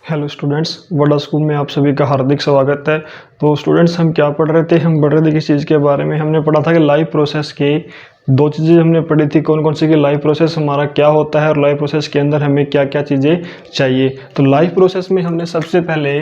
Hello students, vada school में आप सभी का हार्दिक स्वागत है। तो स्टूडेंट्स, हम क्या पढ़ रहे थे? हम पढ़ रहे थे किस चीज़ के बारे में? हमने पढ़ा था कि लाइव प्रोसेस के दो चीज़ें हमने पढ़ी थी। कौन कौन सी? कि लाइव प्रोसेस हमारा क्या होता है और लाइव प्रोसेस के अंदर हमें क्या क्या चीज़ें चाहिए। तो लाइव प्रोसेस में हमने सबसे पहले,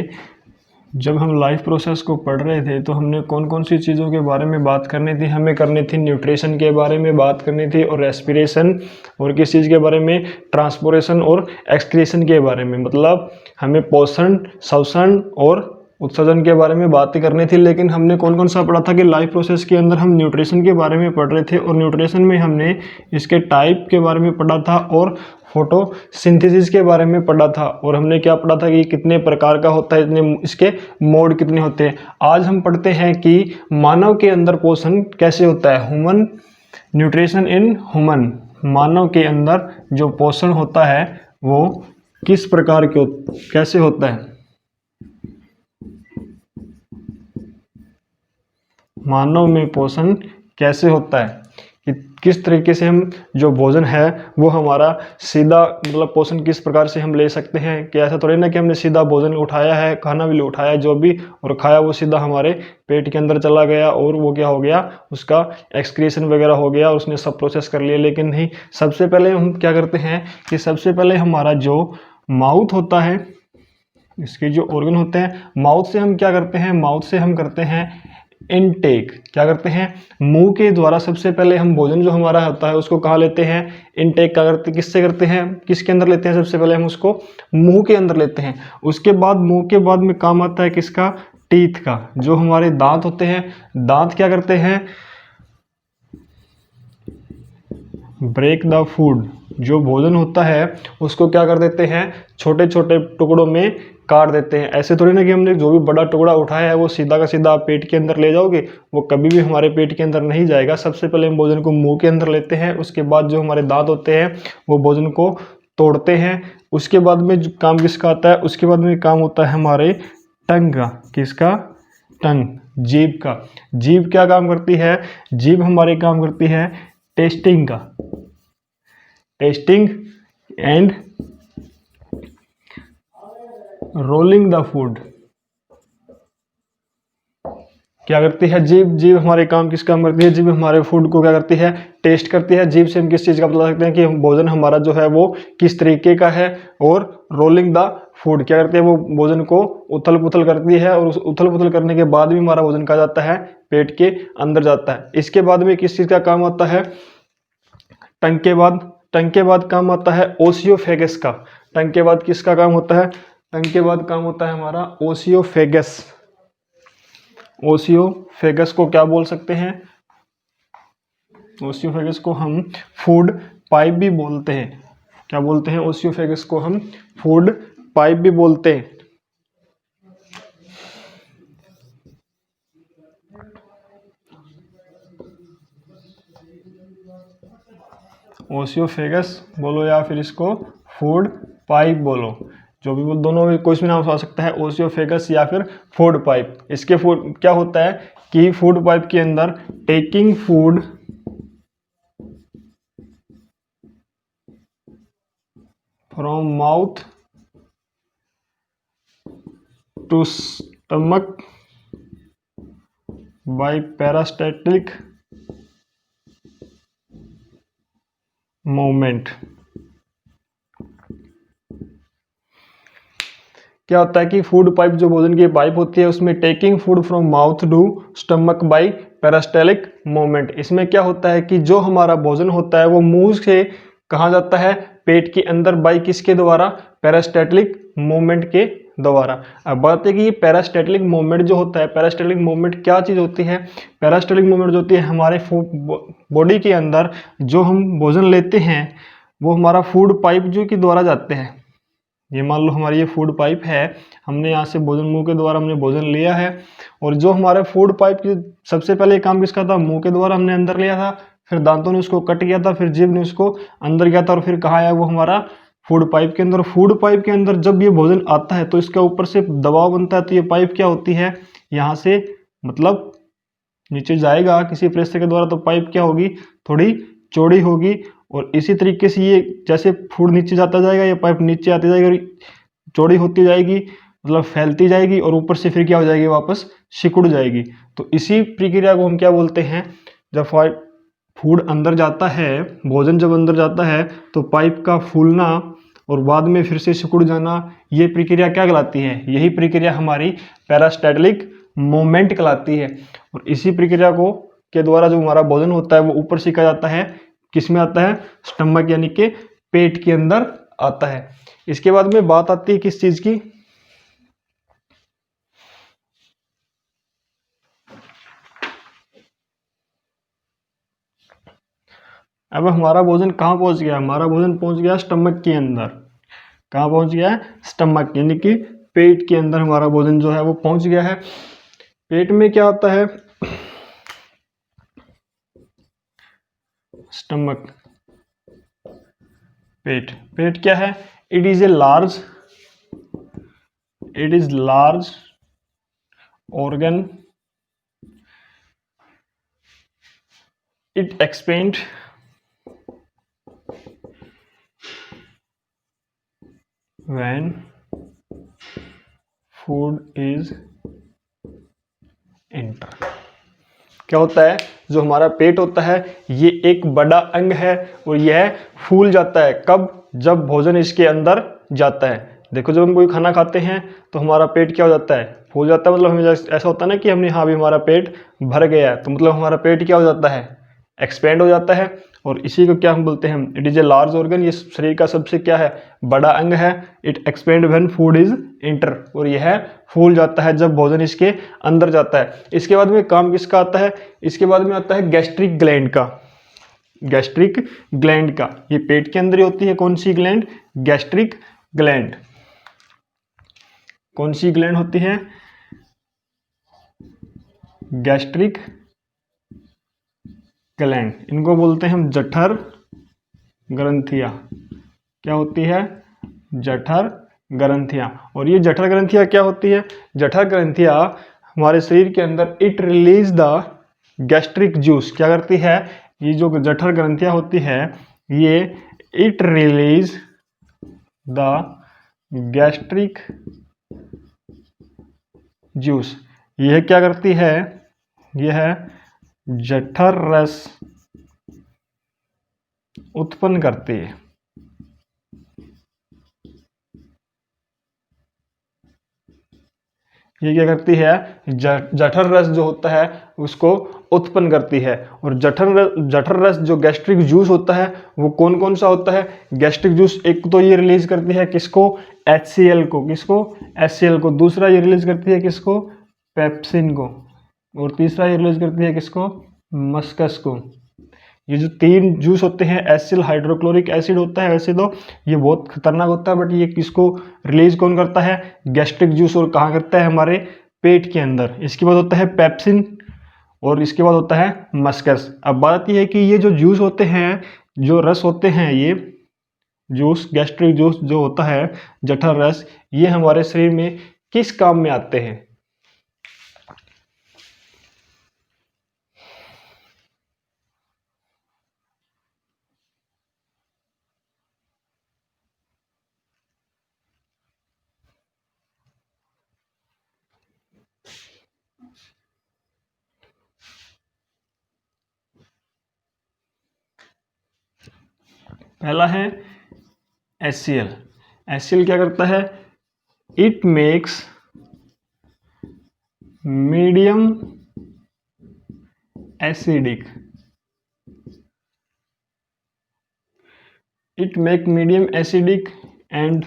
जब हम लाइफ प्रोसेस को पढ़ रहे थे तो हमने कौन कौन सी चीज़ों के बारे में बात करनी थी? हमें करनी थी न्यूट्रिशन के बारे में बात करनी थी, और रेस्पिरेशन, और किस चीज़ के बारे में? ट्रांसपोरेशन और एक्सक्रीशन के बारे में। मतलब हमें पोषण, श्वसन और उत्सर्जन के बारे में बातें करनी थी। लेकिन हमने कौन कौन सा पढ़ा था? कि लाइफ प्रोसेस के अंदर हम न्यूट्रिशन के बारे में पढ़ रहे थे, और न्यूट्रिशन में हमने इसके टाइप के बारे में पढ़ा था और फोटोसिंथेसिस के बारे में पढ़ा था। और हमने क्या पढ़ा था? कि कितने प्रकार का होता है, इतने इसके मोड कितने होते हैं। आज हम पढ़ते हैं कि मानव के अंदर पोषण कैसे होता है। ह्यूमन न्यूट्रिशन इन ह्यूमन, मानव के अंदर जो पोषण होता है वो किस प्रकार के कैसे होता है। मानव में पोषण कैसे होता है, कि किस तरीके से हम जो भोजन है वो हमारा सीधा, मतलब पोषण किस प्रकार से हम ले सकते हैं। कि ऐसा थोड़ी ना कि हमने सीधा भोजन उठाया है, खाना भी उठाया जो भी, और खाया वो सीधा हमारे पेट के अंदर चला गया और वो क्या हो गया, उसका एक्सक्रीशन वगैरह हो गया, उसने सब प्रोसेस कर लिया। लेकिन नहीं, सबसे पहले हम क्या करते हैं कि सबसे पहले हमारा जो माउथ होता है, इसके जो ऑर्गन होते हैं, माउथ से हम क्या करते हैं? माउथ से हम करते हैं इनटेक। क्या करते हैं? मुंह के द्वारा सबसे पहले हम भोजन जो हमारा होता है उसको कहाँ लेते हैं? इनटेक। क्या करते, किससे करते हैं? किसके अंदर लेते हैं? सबसे पहले हम उसको मुंह के अंदर लेते हैं। उसके बाद मुंह के बाद में काम आता है किसका? टीथ का। जो हमारे दांत होते हैं, दांत क्या करते हैं? Break the food. जो भोजन होता है उसको क्या कर देते हैं? छोटे छोटे टुकड़ों में काट देते हैं। ऐसे थोड़ी ना कि हमने जो भी बड़ा टुकड़ा उठाया है वो सीधा का सीधा आप पेट के अंदर ले जाओगे, वो कभी भी हमारे पेट के अंदर नहीं जाएगा। सबसे पहले हम भोजन को मुंह के अंदर लेते हैं, उसके बाद जो हमारे दांत होते हैं वो भोजन को तोड़ते हैं। उसके बाद में जो काम किसका आता है? उसके बाद में काम होता है हमारे टंग का। किसका? टंग, जीभ का। जीभ क्या काम करती है? जीभ हमारे काम करती है टेस्टिंग का। Testing and rolling the food. क्या करती है जीभ? जीभ हमारे काम किस काम करती है? जीभ हमारे फूड को क्या करती है? टेस्ट करती है। जीभ से हम किस चीज़ का बता सकते हैं कि भोजन हमारा जो है वो किस तरीके का है। और रोलिंग द फूड क्या करती है? वो भोजन को उथल पुथल करती है, और उस उथल पुथल करने के बाद भी हमारा भोजन कहाँ जाता है? पेट के अंदर जाता है। इसके बाद में किस चीज़ का काम आता है? टंग के बाद, टंग के बाद काम आता है ओसियोफेगस का। टंग के बाद किसका काम होता है? टंग के बाद काम होता है हमारा ओसियोफेगस। ओसियोफेगस को क्या बोल सकते हैं? ओसियोफेगस को हम फूड पाइप भी बोलते हैं। क्या बोलते हैं? ओसियोफेगस को हम फूड पाइप भी बोलते हैं। ओसियोफेगस बोलो या फिर इसको फूड पाइप बोलो, जो भी बोल, दोनों में कोई भी नाम आ सकता है, ओसियोफेगस या फिर फूड पाइप। इसके फूड क्या होता है कि फूड पाइप के अंदर taking food from mouth to stomach by peristaltic movement. क्या होता है कि फूड पाइप, जो भोजन की पाइप होती है, उसमें taking food from mouth to stomach by peristaltic movement. इसमें क्या होता है कि जो हमारा भोजन होता है वो मुंह से कहाँ जाता है? पेट के अंदर। बाय किसके द्वारा? पेरास्टैटिक मूवमेंट के द्वारा। अब बात है कि ये पेरास्टैटिक मूवमेंट जो होता है, पेरास्टैटिक मूवमेंट क्या चीज़ होती है? पेरास्टैटिक मूवमेंट जो होती है हमारे बॉडी के अंदर, जो हम भोजन लेते हैं वो हमारा फूड पाइप जो के द्वारा जाते हैं। ये मान लो हमारी ये फूड पाइप है, हमने यहाँ से भोजन, मुंह के द्वारा हमने भोजन लिया है, और जो हमारे फूड पाइप की सबसे पहले काम किसका था? मुंह के द्वारा हमने अंदर लिया था, फिर दांतों ने उसको कट किया था, फिर जीभ ने उसको अंदर किया था, और फिर कहाँ आया वो? हमारा फूड पाइप के अंदर। फूड पाइप के अंदर जब ये भोजन आता है तो इसके ऊपर से दबाव बनता है, तो ये पाइप क्या होती है? यहाँ से मतलब नीचे जाएगा किसी प्रेशर के द्वारा, तो पाइप क्या होगी? थोड़ी चौड़ी होगी। और इसी तरीके से ये जैसे फूड नीचे जाता जाएगा, ये पाइप नीचे आती जाएगी, और चौड़ी होती जाएगी, मतलब फैलती जाएगी, और ऊपर से फिर क्या हो जाएगी, वापस सिकुड़ जाएगी। तो इसी प्रक्रिया को हम क्या बोलते हैं, जब फूड अंदर जाता है, भोजन जब अंदर जाता है तो पाइप का फूलना और बाद में फिर से सिकुड़ जाना, ये प्रक्रिया क्या कहलाती है, यही प्रक्रिया हमारी पेरिस्टाल्टिक मूवमेंट कहलाती है। और इसी प्रक्रिया को के द्वारा जो हमारा भोजन होता है वो ऊपर सिका जाता है, किस में आता है, स्टमक यानी कि पेट के अंदर आता है। इसके बाद में बात आती है किस चीज की, अब हमारा भोजन कहाँ पहुंच गया, हमारा भोजन पहुंच गया स्टमक के अंदर। कहाँ पहुंच गया है, स्टमक यानी कि पेट के अंदर हमारा भोजन जो है वो पहुंच गया है। पेट में क्या होता है, स्टमक, पेट, पेट क्या है, it is large organ, it expand when food is enter। क्या होता है, जो हमारा पेट होता है ये एक बड़ा अंग है और यह फूल जाता है, कब, जब भोजन इसके अंदर जाता है। देखो जब हम कोई खाना खाते हैं तो हमारा पेट क्या हो जाता है, फूल जाता है, मतलब हमें ऐसा होता है ना कि हमने, हाँ भी हमारा पेट भर गया है, तो मतलब हमारा पेट क्या हो जाता है, एक्सपेंड हो जाता है। और इसी को क्या हम बोलते हैं, it is a large organ, ये शरीर का सबसे क्या है, बड़ा अंग है। It expand when food is inter, और यह फूल जाता है जब भोजन इसके अंदर जाता है। इसके बाद में काम किसका आता है, इसके बाद में आता है गैस्ट्रिक ग्लैंड का। गैस्ट्रिक ग्लैंड का, ये पेट के अंदर ही होती है, कौन सी ग्लैंड, गैस्ट्रिक ग्लैंड। कौन सी ग्लैंड होती है, गैस्ट्रिक ग्लैंड। इनको बोलते हैं हम जठर ग्रंथियां। क्या होती है, जठर ग्रंथियां। और ये जठर ग्रंथियां क्या होती है, जठर ग्रंथियां हमारे शरीर के अंदर, it release the gastric juice. क्या करती है, ये जो जठर ग्रंथियां होती है ये, it release the gastric juice. यह क्या करती है, यह जठर रस उत्पन्न करती है। ये क्या करती है, जठर रस जो होता है उसको उत्पन्न करती है। और जठर रस जो गैस्ट्रिक जूस होता है वो कौन कौन सा होता है, गैस्ट्रिक जूस एक तो ये रिलीज करती है किसको, HCl को, किसको, HCl को। दूसरा ये रिलीज करती है किसको, पेप्सिन को। और तीसरा ये रिलीज करती है किसको, मस्कस को। ये जो तीन जूस होते हैं, एसिल हाइड्रोक्लोरिक एसिड होता है वैसे तो ये बहुत खतरनाक होता है, बट ये किसको रिलीज कौन करता है, गैस्ट्रिक जूस। और कहाँ करता है, हमारे पेट के अंदर। इसके बाद होता है पेप्सिन और इसके बाद होता है मस्कस। अब बात यह है कि ये जो जूस होते हैं, जो रस होते हैं, ये जूस, गैस्ट्रिक जूस जो होता है, जठर रस, ये हमारे शरीर में किस काम में आते हैं। पहला है HCl। HCl क्या करता है, it makes medium acidic, it make medium acidic and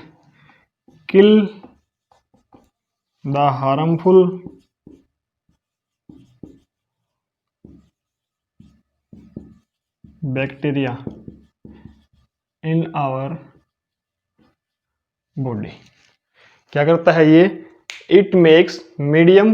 kill the harmful bacteria in our body। क्या करता है ये, it makes medium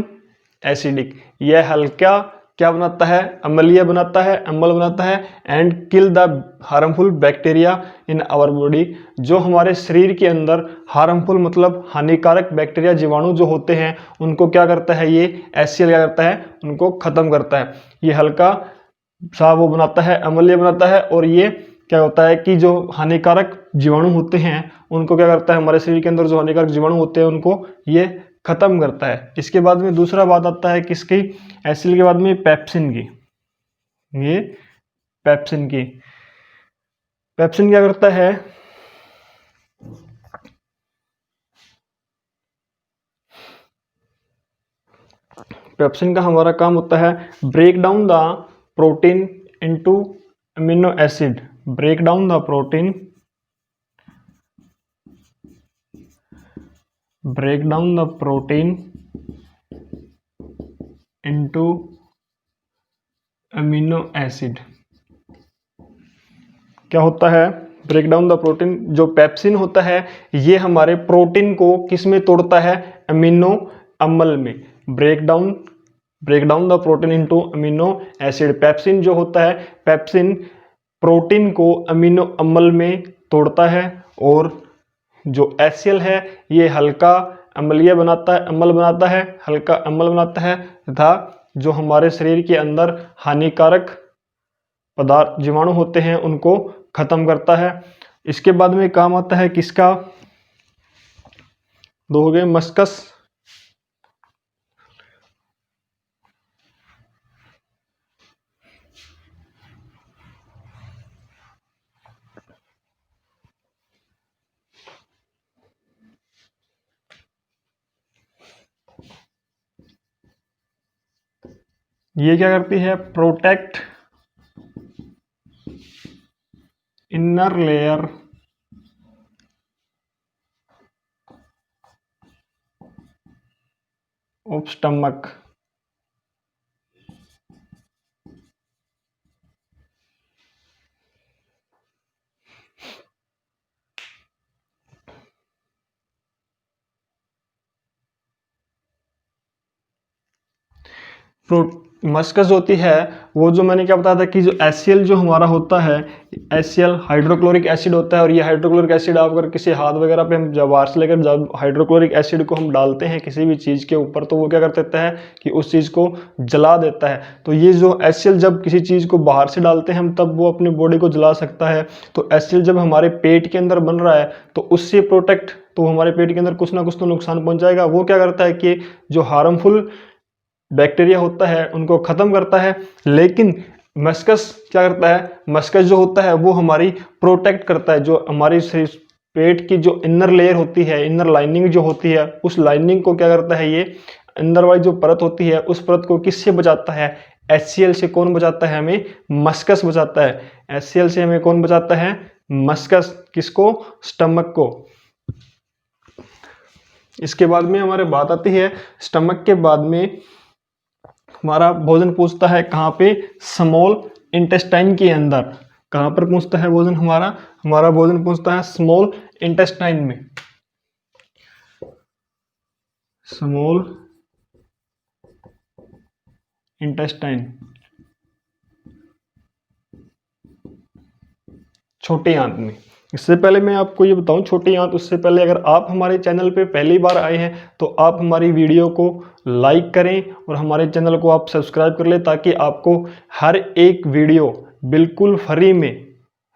acidic, यह हल्का क्या बनाता है, अम्लीय बनाता है, अम्ल बनाता है। And kill the harmful bacteria in our body, जो हमारे शरीर के अंदर हार्मफुल मतलब हानिकारक बैक्टीरिया, जीवाणु जो होते हैं उनको क्या करता है, ये HCl क्या करता है, उनको खत्म करता है। ये हल्का सा वो बनाता है, अम्लीय बनाता है, और ये क्या होता है कि जो हानिकारक जीवाणु होते हैं उनको क्या करता है, हमारे शरीर के अंदर जो हानिकारक जीवाणु होते हैं उनको ये खत्म करता है। इसके बाद में दूसरा बात आता है किसकी, एसिल के बाद में पेप्सिन की। ये पेप्सिन की, पेप्सिन क्या करता है, पेप्सिन का हमारा काम होता है break down the protein into amino acid, break down the protein, break down the protein into amino acid. क्या होता है, ब्रेक डाउन द प्रोटीन, जो पेप्सिन होता है ये हमारे प्रोटीन को किस में तोड़ता है, अमीनो अम्ल में। Break down the protein into amino acid. Pepsin जो होता है, पेप्सिन प्रोटीन को अमीनो अम्ल में तोड़ता है, और जो HCl है ये हल्का अम्लीय बनाता है, अम्ल बनाता है, हल्का अम्ल बनाता है, तथा जो हमारे शरीर के अंदर हानिकारक पदार्थ जीवाणु होते हैं उनको खत्म करता है। इसके बाद में काम आता है किसका, दो हो गए, मस्कस। ये क्या करती है, protect inner layer of stomach. Mucus होती है वो, जो मैंने क्या बताया था कि जो HCl जो हमारा होता है, HCl हाइड्रोक्लोरिक एसिड होता है, और ये हाइड्रोक्लोरिक एसिड आप अगर किसी हाथ वगैरह पे हम जब बाहर से लेकर जब हाइड्रोक्लोरिक एसिड को हम डालते हैं किसी भी चीज़ के ऊपर, तो वो क्या कर देता है कि उस चीज़ को जला देता है। तो ये जो HCl जब किसी चीज़ को बाहर से डालते हैं हम, तब वो अपनी बॉडी को जला सकता है। तो HCl जब हमारे पेट के अंदर बन रहा है तो उससे प्रोटेक्ट, तो हमारे पेट के अंदर कुछ ना कुछ तो नुकसान पहुंचाएगा। वो क्या करता है कि जो हार्मफुल बैक्टीरिया होता है उनको खत्म करता है। लेकिन मस्कस क्या करता है, मस्कस जो होता है वो हमारी प्रोटेक्ट करता है, जो हमारी पेट की जो इनर लेयर होती है, इनर लाइनिंग जो होती है, उस लाइनिंग को क्या करता है, ये अंदर वाली जो परत होती है उस परत को किससे बचाता है, HCl से। कौन बचाता है हमें, मस्कस बचाता है। HCl से हमें कौन बचाता है, मस्कस। किसको, स्टमक को। इसके बाद में हमारे बात आती है, स्टमक के बाद में हमारा भोजन पूछता है कहाँ पे, स्मॉल इंटेस्टाइन के अंदर। कहाँ पर पूछता है भोजन हमारा, हमारा भोजन पूछता है स्मॉल इंटेस्टाइन में, स्मॉल इंटेस्टाइन, छोटे आंत में। इससे पहले मैं आपको ये बताऊं, छोटी आंत, उससे पहले अगर आप हमारे चैनल पे पहली बार आए हैं तो आप हमारी वीडियो को लाइक करें और हमारे चैनल को आप सब्सक्राइब कर लें, ताकि आपको हर एक वीडियो बिल्कुल फ्री में,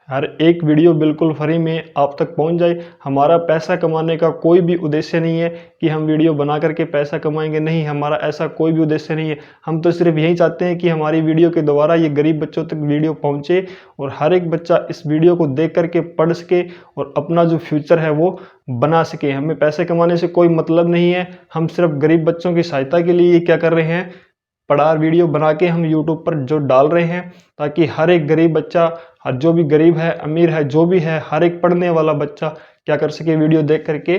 हर एक वीडियो बिल्कुल फ्री में आप तक पहुंच जाए। हमारा पैसा कमाने का कोई भी उद्देश्य नहीं है कि हम वीडियो बना करके पैसा कमाएंगे, नहीं, हमारा ऐसा कोई भी उद्देश्य नहीं है। हम तो सिर्फ यही चाहते हैं कि हमारी वीडियो के द्वारा ये गरीब बच्चों तक वीडियो पहुंचे और हर एक बच्चा इस वीडियो को देख करके पढ़ सके और अपना जो फ्यूचर है वो बना सके। हमें पैसे कमाने से कोई मतलब नहीं है, हम सिर्फ गरीब बच्चों की सहायता के लिए क्या कर रहे हैं, पढ़ा वीडियो बना के हम यूट्यूब पर जो डाल रहे हैं, ताकि हर एक गरीब बच्चा, हर जो भी गरीब है, अमीर है, जो भी है, हर एक पढ़ने वाला बच्चा क्या कर सके, वीडियो देख करके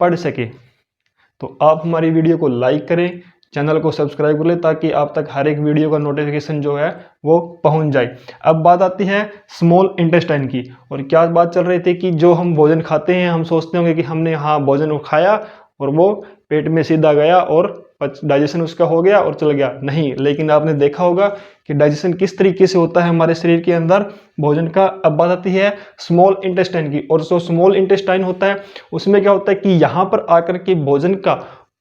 पढ़ सके। तो आप हमारी वीडियो को लाइक करें, चैनल को सब्सक्राइब कर लें, ताकि आप तक हर एक वीडियो का नोटिफिकेशन जो है वो पहुंच जाए। अब बात आती है स्मॉल इंटेस्टाइन की, और क्या बात चल रही थी कि जो हम भोजन खाते हैं हम सोचते होंगे कि हमने हाँ भोजन खाया और वो पेट में सीधा गया और डाइजेशन उसका हो गया और चल गया, नहीं। लेकिन आपने देखा होगा कि डाइजेशन किस तरीके से होता है हमारे शरीर के अंदर भोजन का। अब बात आती है स्मॉल इंटेस्टाइन की, और जो स्मॉल इंटेस्टाइन होता है उसमें क्या होता है कि यहाँ पर आकर के भोजन का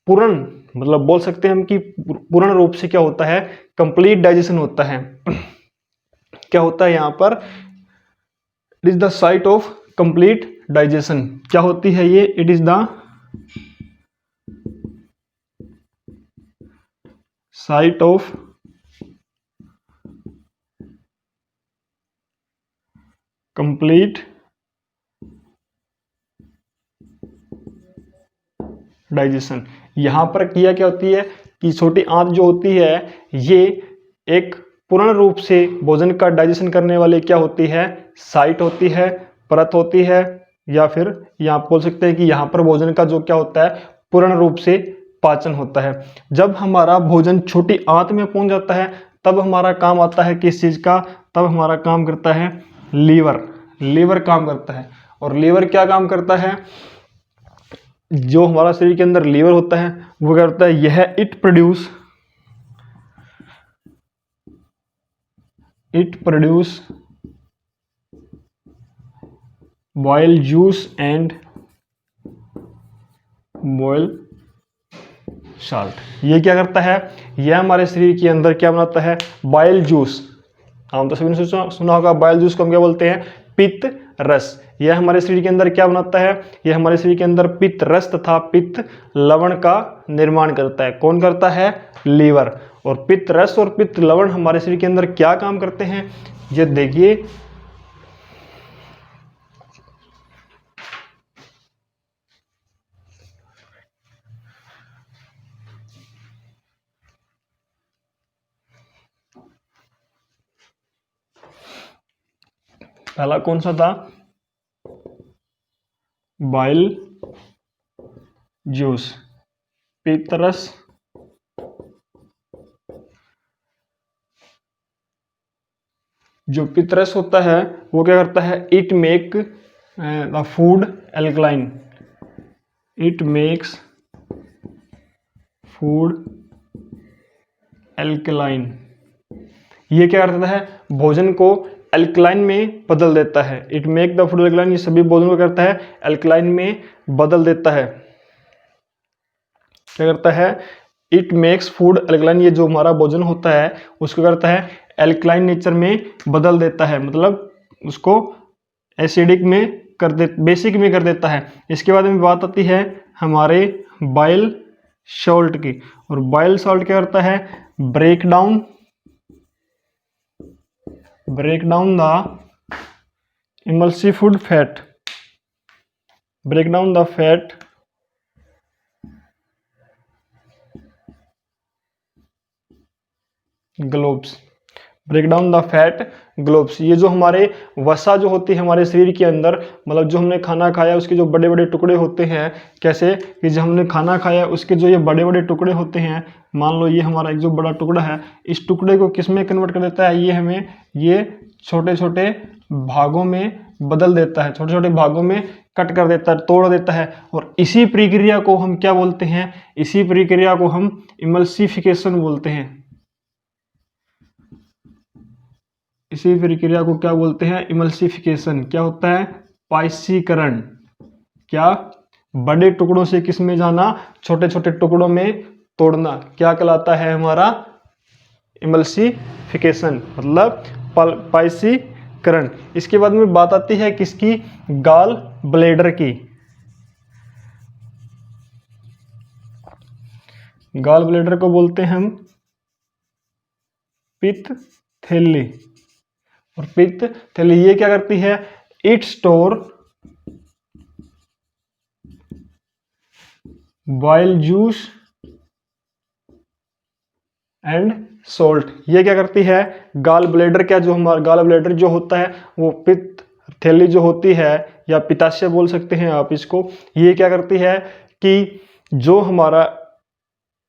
पूर्ण, मतलब बोल सकते हैं हम कि पूर्ण रूप से क्या होता है, कंप्लीट डाइजेशन होता है। क्या होता है यहाँ पर, it is the site of complete digestion. क्या होती है ये? It is the site of complete digestion. यहां पर क्रिया क्या होती है कि छोटी आंत जो होती है ये एक पूर्ण रूप से भोजन का डाइजेशन करने वाली क्या होती है? साइट होती है, परत होती है, या फिर यहाँ बोल सकते हैं कि यहाँ पर भोजन का जो क्या होता है? पूर्ण रूप से पाचन होता है। जब हमारा भोजन छोटी आंत में पहुंच जाता है तब हमारा काम आता है किस चीज का? तब हमारा काम करता है लीवर। लीवर काम करता है। और लीवर क्या काम करता है? जो हमारा शरीर के अंदर लीवर होता है वो क्या करता है? यह it produce bile juice and bile salt. ये क्या करता है? यह हमारे शरीर के अंदर क्या बनाता है? Bile juice. हम तो सभी ने सुना होगा बाइल जूस को हम क्या बोलते हैं? पित्त रस। यह हमारे शरीर के अंदर क्या बनाता है? यह हमारे शरीर के अंदर पित्त रस तथा पित्त लवण का निर्माण करता है। कौन करता है? लीवर। और पित्त रस और पित्त लवण हमारे शरीर के अंदर क्या काम करते हैं? ये देखिए, पहला कौन सा था? बाइल जूस, पित्त रस, जो पित्त रस होता है वो क्या करता है? It make the food alkaline. It makes food alkaline. ये क्या करता है? भोजन को एल्कलाइन में बदल देता है। It make the food alkaline. ये सभी भोजन को करता है एल्कलाइन में बदल देता है। क्या करता है? It makes food alkaline. ये जो हमारा भोजन होता है उसको करता है एल्कलाइन नेचर में बदल देता है, मतलब उसको एसिडिक में कर दे, बेसिक में कर देता है। इसके बाद में बात आती है हमारे बाइल सॉल्ट की। और बाइल सॉल्ट क्या करता है? Break down the emulsified fat, break down the fat globs. Break down the fat globs. ये जो हमारे वसा जो होती है हमारे शरीर के अंदर, मतलब जो हमने खाना खाया उसके जो बड़े बड़े टुकड़े होते हैं, कैसे कि जब हमने खाना खाया उसके जो ये बड़े बड़े टुकड़े होते हैं, मान लो ये हमारा एक जो बड़ा टुकड़ा है, इस टुकड़े को किस में कन्वर्ट कर देता है? ये हमें ये छोटे छोटे भागों में बदल देता है, छोटे छोटे भागों में कट कर देता है, तोड़ देता है। और इसी प्रक्रिया को हम क्या बोलते हैं? इसी प्रक्रिया को हम इमल्सिफिकेशन बोलते हैं। इसी प्रक्रिया को क्या बोलते हैं? इमल्सिफिकेशन। क्या होता है? पाइसीकरण। क्या? बड़े टुकड़ों से किस में जाना? छोटे छोटे टुकड़ों में तोड़ना। क्या कहलाता है? हमारा इमल्सिफिकेशन, मतलब पाइसीकरण। इसके बाद में बात आती है किसकी? गॉल ब्लैडर की। गॉल ब्लैडर को बोलते हैं हम पित्त थैली। और पित्त थैली ये क्या करती है? It store bile juice and salt. ये क्या करती है? गॉल ब्लैडर, क्या जो हमारा गॉल ब्लैडर जो होता है वो पित्त थैली जो होती है, या पित्ताशय बोल सकते हैं आप इसको, ये क्या करती है कि जो हमारा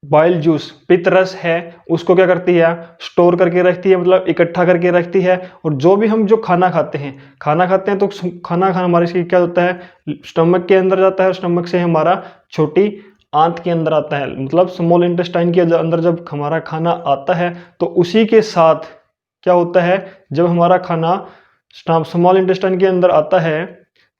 बॉयल जूस पित्त रस है उसको क्या करती है? स्टोर करके रखती है, मतलब इकट्ठा करके रखती है। और जो भी हम जो खाना खाते हैं तो खाना हमारे से क्या होता है? स्टमक के अंदर जाता है, स्टमक से हमारा छोटी आंत के अंदर आता है, मतलब स्मॉल इंटेस्टाइन के अंदर जब हमारा खाना आता है तो उसी के साथ क्या होता है? जब हमारा खाना स्मॉल इंटेस्टाइन के अंदर आता है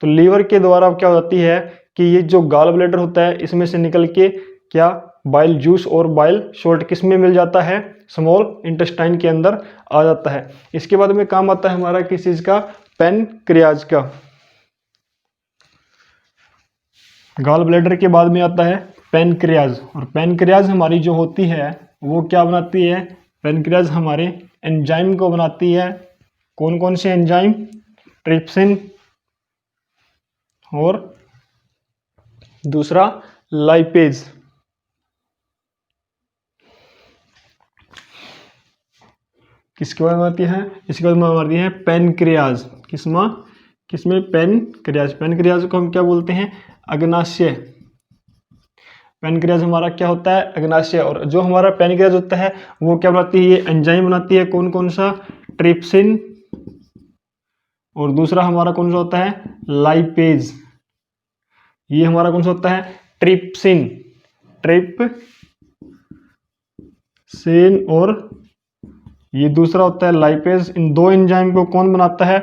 तो लीवर के द्वारा क्या होती है कि ये जो गॉल ब्लैडर होता है इसमें से निकल के क्या बाइल जूस और बाइल सॉल्ट किस में मिल जाता है? स्मॉल इंटेस्टाइन के अंदर आ जाता है। इसके बाद में काम आता है हमारा किस चीज़ का? पैनक्रियाज का। गॉल ब्लैडर के बाद में आता है पैनक्रियाज, और पैनक्रियाज हमारी जो होती है वो क्या बनाती है? पैनक्रियाज हमारे एंजाइम को बनाती है। कौन कौन से एंजाइम? ट्रिप्सिन और दूसरा लाइपेज। किसके बाद बनाती है? इसके बाद बनाती है पैनक्रियाज। किसमें? पैनक्रियाज। पैनक्रियाज को हम क्या बोलते हैं? अग्नाशय। पैनक्रियाज हमारा क्या होता है? अग्नाशय। और जो हमारा पैनक्रियाज होता है वो क्या बनाती है? ये एंजाइम बनाती है। कौन कौन सा? ट्रिप्सिन, और दूसरा हमारा कौन सा होता है? लाइपेज। ये हमारा कौन सा होता है? ट्रिप्सिन। और ये दूसरा होता है लाइपेज। इन दो एंजाइम को कौन बनाता है?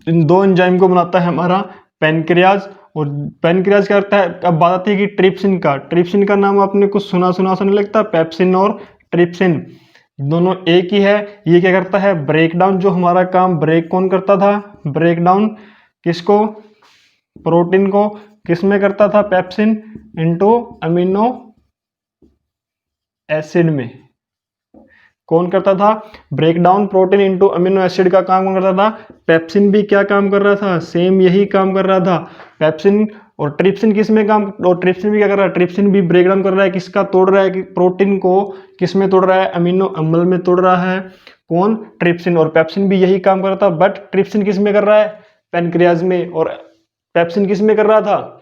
इन दो एंजाइम को बनाता है हमारा पैनक्रियाज। और पैनक्रियाज क्या करता है? अब बात आती है कि ट्रिप्सिन का। ट्रिप्सिन का नाम आपने कुछ सुना नहीं लगता? पेप्सिन और ट्रिप्सिन दोनों एक ही है। ये क्या करता है? Break down. जो हमारा काम ब्रेक कौन करता था? ब्रेक डाउन किसको? प्रोटीन को। किस में करता था? पेप्सिन इनटू अमीनो एसिड में। कौन करता था? Break down protein into amino acid का काम कौन करता था? पेप्सिन भी क्या काम कर रहा था? सेम यही काम कर रहा था। पेप्सिन और ट्रिप्सिन किस में काम? और ट्रिप्सिन भी क्या कर रहा है? ट्रिप्सिन भी ब्रेक डाउन कर रहा है। किसका तोड़ रहा है? कि प्रोटीन को किस में तोड़ रहा है? अमीनो अम्ल में तोड़ रहा है। कौन? ट्रिप्सिन। और पेप्सिन भी यही काम कर रहा था, बट ट्रिप्सिन किस में कर रहा है? पैनक्रियाज में। और पेप्सिन किस में कर रहा था?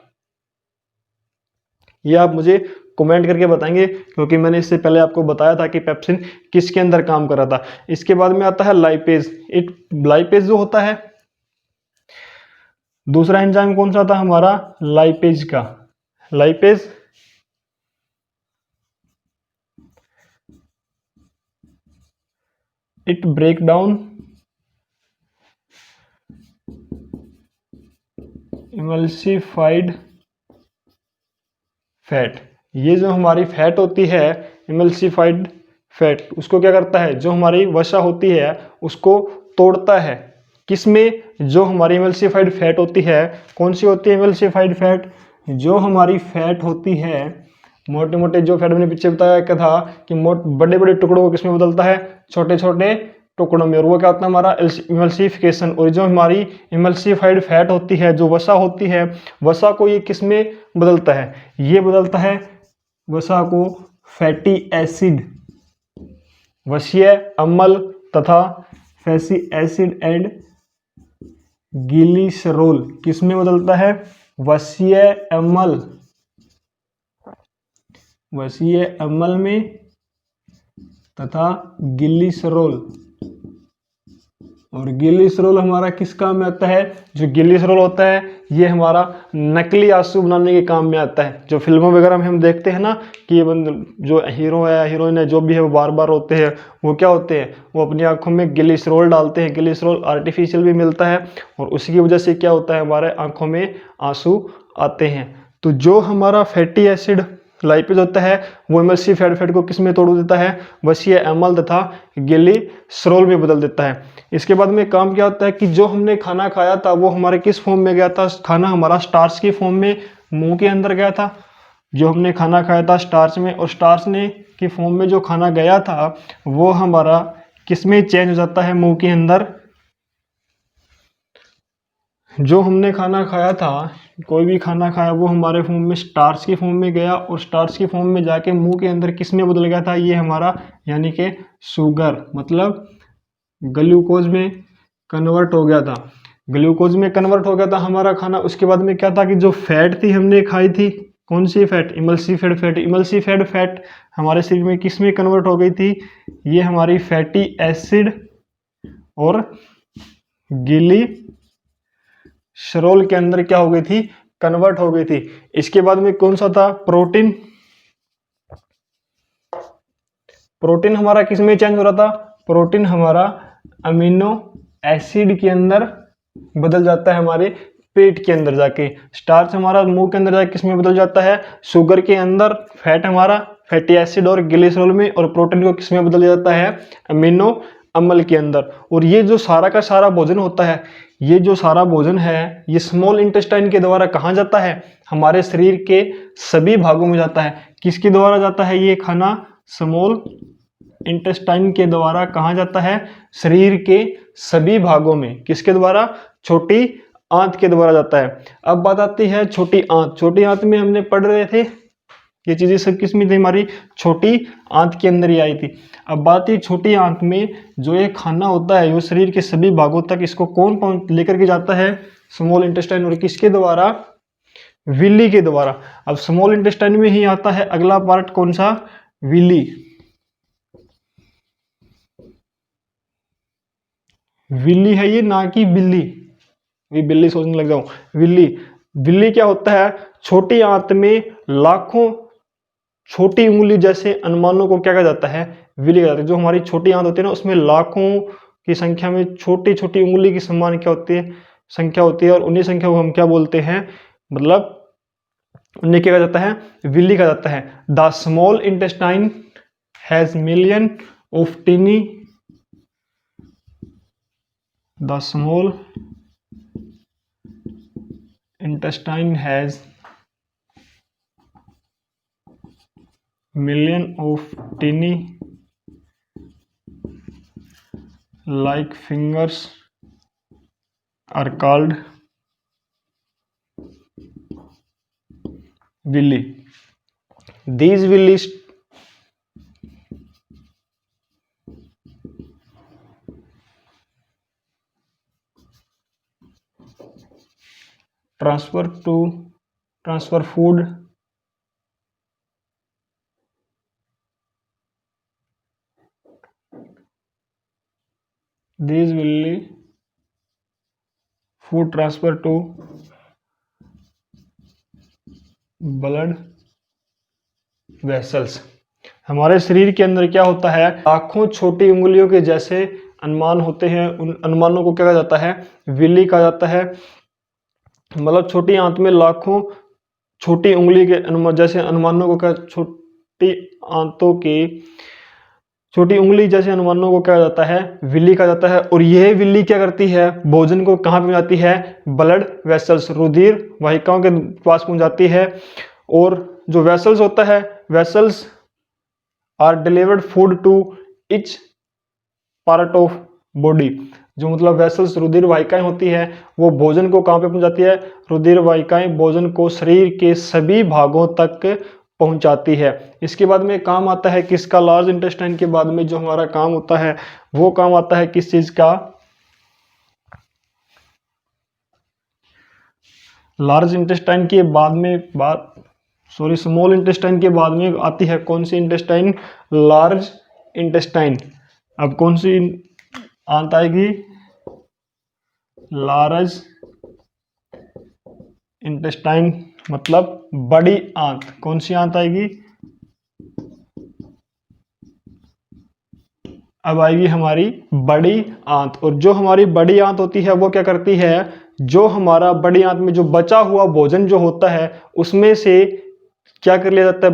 ये आप मुझे कमेंट करके बताएंगे, क्योंकि मैंने इससे पहले आपको बताया था कि पेप्सिन किसके अंदर काम कर रहा था। इसके बाद में आता है लाइपेज। लाइपेज जो होता है, दूसरा एंजाइम कौन सा था हमारा? लाइपेज का। Lipase it break down emulsified fat. ये जो हमारी फैट होती है इमल्सिफाइड फैट, उसको क्या करता है? जो हमारी वसा होती है उसको तोड़ता है। किसमें? जो हमारी इमल्सिफाइड फैट होती है। कौन सी होती है इमल्सिफाइड फैट? जो हमारी फैट होती है, मोटे मोटे जो फैट मैंने पीछे बताया क्या था कि बड़े बड़े टुकड़ों को किसमें बदलता है? छोटे छोटे टुकड़ों में। और वो क्या होता है? हमारा इमल्सिफिकेशन। और जो हमारी इमल्सिफाइड फैट होती है, जो वसा होती है, वसा को ये किसमें बदलता है? ये बदलता है वसा को फैटी एसिड, वसीय अम्ल तथा फैटी एसिड एंड ग्लिसरॉल। किसमें बदलता है? वसीय अम्ल में तथा ग्लिसरॉल। और ग्लिसरॉल हमारा किस काम में आता है? जो ग्लिसरॉल होता है ये हमारा नकली आंसू बनाने के काम में आता है। जो फिल्मों वगैरह में हम देखते हैं ना कि ये जो हीरो है, हीरोइन है, जो भी है, वो बार बार रोते हैं। वो क्या होते हैं? वो अपनी आंखों में ग्लिसरॉल डालते हैं। ग्लिसरॉल आर्टिफिशियल भी मिलता है, और उसी की वजह से क्या होता है? हमारे आंखों में आंसू आते हैं। तो जो हमारा फैटी एसिड लाइपेज होता है वो इमल्सिफाइड फैट को किस में तोड़ देता है? वसीय अम्ल तथा ग्लिसरॉल में बदल देता है। इसके बाद में काम क्या होता है कि जो हमने खाना खाया था वो हमारे किस फॉर्म में गया था? खाना हमारा स्टार्च की फॉर्म में मुंह के अंदर गया था। जो हमने खाना खाया था स्टार्च में, और स्टार्च ने की फॉर्म में जो खाना गया था वो हमारा किस में चेंज हो जाता है? मुंह के अंदर। जो हमने खाना खाया था, कोई भी खाना खाया, वो हमारे फॉर्म में स्टार्च की फॉर्म में गया, और स्टार्च की फॉर्म में जाके मुंह के अंदर किस में बदल गया था? ये हमारा यानी कि शुगर, मतलब ग्लूकोज में कन्वर्ट हो गया था। ग्लूकोज में कन्वर्ट हो गया था हमारा खाना। उसके बाद में क्या था कि जो फैट थी हमने खाई थी, कौन सी fat? Emulsified fat. Emulsified fat हमारे शरीर में किस में कन्वर्ट हो गई थी? ये हमारी फैटी एसिड और ग्लिसरॉल के अंदर क्या हो गई थी? कन्वर्ट हो गई थी। इसके बाद में कौन सा था? प्रोटीन। प्रोटीन हमारा किस में चेंज हो रहा था? प्रोटीन हमारा अमीनो एसिड के अंदर बदल जाता है, हमारे पेट के अंदर जाके। स्टार्च हमारा मुंह के अंदर जाके किस में बदल जाता है? शुगर के अंदर। फैट हमारा फैटी एसिड और ग्लिसरॉल में। और प्रोटीन को किस में बदल जाता है? अमीनो अम्ल के अंदर। और ये जो सारा का सारा भोजन होता है, ये जो सारा भोजन है, ये स्मॉल इंटेस्टाइन के द्वारा कहाँ जाता है? हमारे शरीर के सभी भागों में जाता है। किसके द्वारा जाता है ये खाना? स्मॉल इंटेस्टाइन के द्वारा कहाँ जाता है? शरीर के सभी भागों में। किसके द्वारा? छोटी आंत के द्वारा जाता है। अब बात आती है छोटी आंत। छोटी आंत में हमने पढ़ रहे थे, ये चीजें सब किस में थी? हमारी छोटी आंत के अंदर ही आई थी। अब बात है छोटी आंत में जो ये खाना होता है, वो शरीर के सभी भागों तक इसको कौन लेकर के जाता है? Small intestine. और किसके द्वारा? विली के द्वारा। अब स्मॉल इंटेस्टाइन में ही आता है अगला पार्ट, कौन सा? विली। विली है ये, ना कि बिल्ली। ये बिल्ली सोचने लग जाऊं। विली। विली क्या होता है? छोटी आंत में लाखों छोटी उंगली जैसे अनुमानों को क्या कहा जाता है? विली कहा जाता है। जो हमारी छोटी आंत होती है ना, उसमें लाखों की संख्या में छोटी छोटी उंगली की समान क्या होती है? संख्या होती है। और उन्हीं संख्या को हम क्या बोलते हैं? मतलब उन्हें क्या कहा जाता है? विली कहा जाता है। The small intestine has million of tiny. The small intestine has million of tiny like fingers are called villi. These villi transfer food these will food transfer to blood vessels। हमारे शरीर के अंदर क्या होता है? लाखों छोटी उंगलियों के जैसे अनुमान होते हैं। उन अनुमानों को क्या कहा जाता है? विली कहा जाता है। मतलब छोटी आंत में लाखों छोटी उंगली के जैसे अनुमानों को क्या? छोटी आंतों के छोटी उंगली जैसे अनुमानों को क्या जाता है? विली कहा जाता है। और यह विली क्या करती है? भोजन को कहाँ पे जाती है? ब्लड वेसल्स, रुधिर वाहिकाओं के पास पहुंच जाती है। और जो वेसल्स होता है, vessels are delivered food to each part of body. जो मतलब वेसल्स, रुधिर वाहिकाएं होती है, वो भोजन को कहाँ पे पहुंचाती है? रुधिर वाहिकाएं भोजन को शरीर के सभी भागों तक पहुंचाती है। इसके बाद में काम आता है किसका? लार्ज इंटेस्टाइन के बाद में जो हमारा काम होता है, वो काम आता है किस चीज का? लार्ज इंटेस्टाइन के बाद में स्मॉल इंटेस्टाइन के बाद में आती है कौन सी इंटेस्टाइन? Large intestine. अब कौन सी आंत आएगी? लार्ज इंटेस्टाइन मतलब बड़ी आंत। कौन सी आंत आएगी? अब आएगी हमारी बड़ी आंत। और जो हमारी बड़ी आंत होती है, वो क्या करती है? जो हमारा बड़ी आंत में जो बचा हुआ भोजन जो होता है, उसमें से क्या कर लिया जाता है?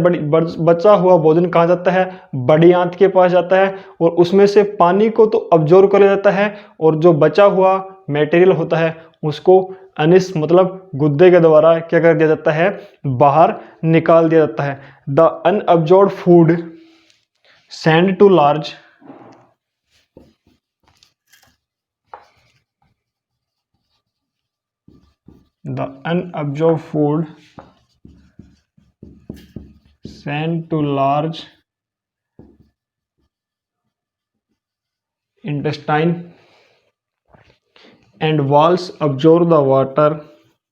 बचा हुआ भोजन कहाँ जाता है? बड़ी आंत के पास जाता है। और उसमें से पानी को तो अब्जॉर्ब कर लिया जाता है, और जो बचा हुआ मटेरियल होता है उसको अनिस मतलब गुद्दे के द्वारा क्या कर दिया जाता है? बाहर निकाल दिया जाता है। The unabsorb food send to large the unabsorbed food sent to large intestine and walls absorb the water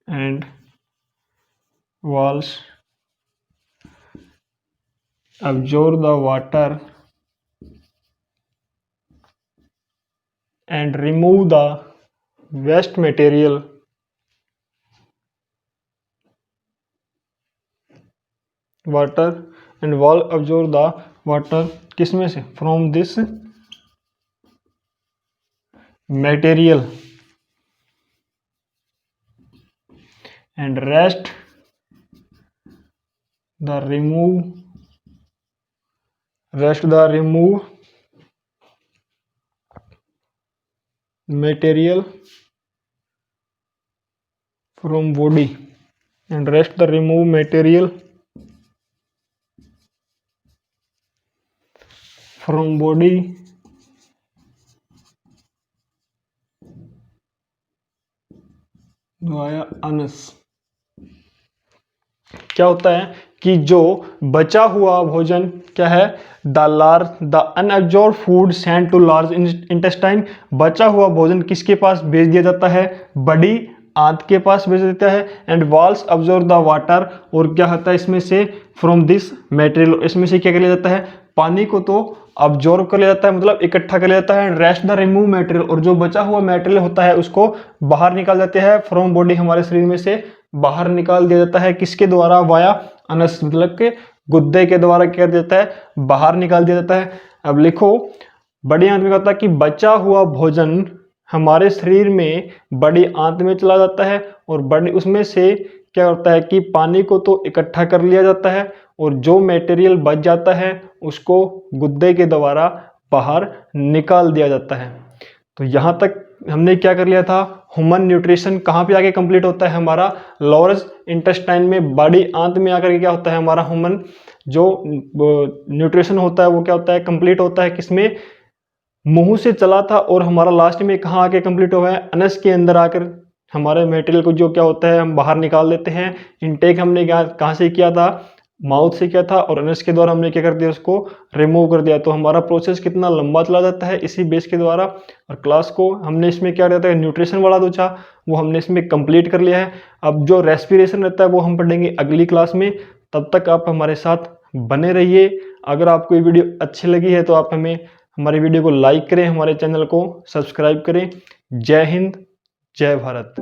and walls absorb the water and remove the waste material water and wall absorb the water किसमें से? from this material and rest the remove material from body and rest the remove material from body via anus। क्या होता है कि जो बचा हुआ भोजन क्या है, the unabsorb food send to large intestine, बचा हुआ भोजन किसके पास भेज दिया जाता है, बड़ी आंत के पास भेज देता है। And walls absorb the water, और क्या होता है इसमें से फ्रॉम दिस मटेरियल, इसमें से क्या कर लिया जाता है, पानी को तो अब्जॉर्ब कर लिया जाता है, मतलब इकट्ठा कर लिया जाता है। रेस्ट द रिमूव मटेरियल, और जो बचा हुआ मटेरियल होता है उसको बाहर निकाल देते हैं फ्रॉम बॉडी, हमारे शरीर में से बाहर निकाल दिया जाता है। किसके द्वारा, वाया अनस, मतलब के गुद्दे के द्वारा क्या कर देता है, बाहर निकाल दिया जाता है। अब लिखो, बड़ी आंत में क्या होता है कि बचा हुआ भोजन हमारे शरीर में बड़ी आंत में चला जाता है, और बड़ी उसमें से क्या होता है कि पानी को तो इकट्ठा कर लिया जाता है, और जो मटेरियल बच जाता है उसको गुद्दे के द्वारा बाहर निकाल दिया जाता है। तो यहाँ तक हमने क्या कर लिया था, ह्यूमन न्यूट्रिशन कहाँ पे आके कंप्लीट होता है हमारा, लोअर इंटेस्टाइन में, बड़ी आंत में आकर के क्या होता है हमारा ह्यूमन जो न्यूट्रिशन होता है वो क्या होता है, कंप्लीट होता है किसमें, मुंह से चला था, और हमारा लास्ट में कहाँ आके कंप्लीट हुआ है, अनस के अंदर आकर हमारे मटेरियल को जो क्या होता है हम बाहर निकाल देते हैं। इनटेक हमने कहाँ से किया था, माउथ से किया था, और अनस के द्वारा हमने क्या कर दिया, उसको रिमूव कर दिया। तो हमारा प्रोसेस कितना लंबा चला जाता है इसी बेस के द्वारा। और क्लास को हमने इसमें क्या रहता है, न्यूट्रिशन वाला जो था वो हमने इसमें कंप्लीट कर लिया है। अब जो रेस्पिरेशन रहता है वो हम पढ़ेंगे अगली क्लास में। तब तक आप हमारे साथ बने रहिए। अगर आपको ये वीडियो अच्छी लगी है तो आप हमारी वीडियो को लाइक करें, हमारे चैनल को सब्सक्राइब करें। जय हिंद, जय भारत।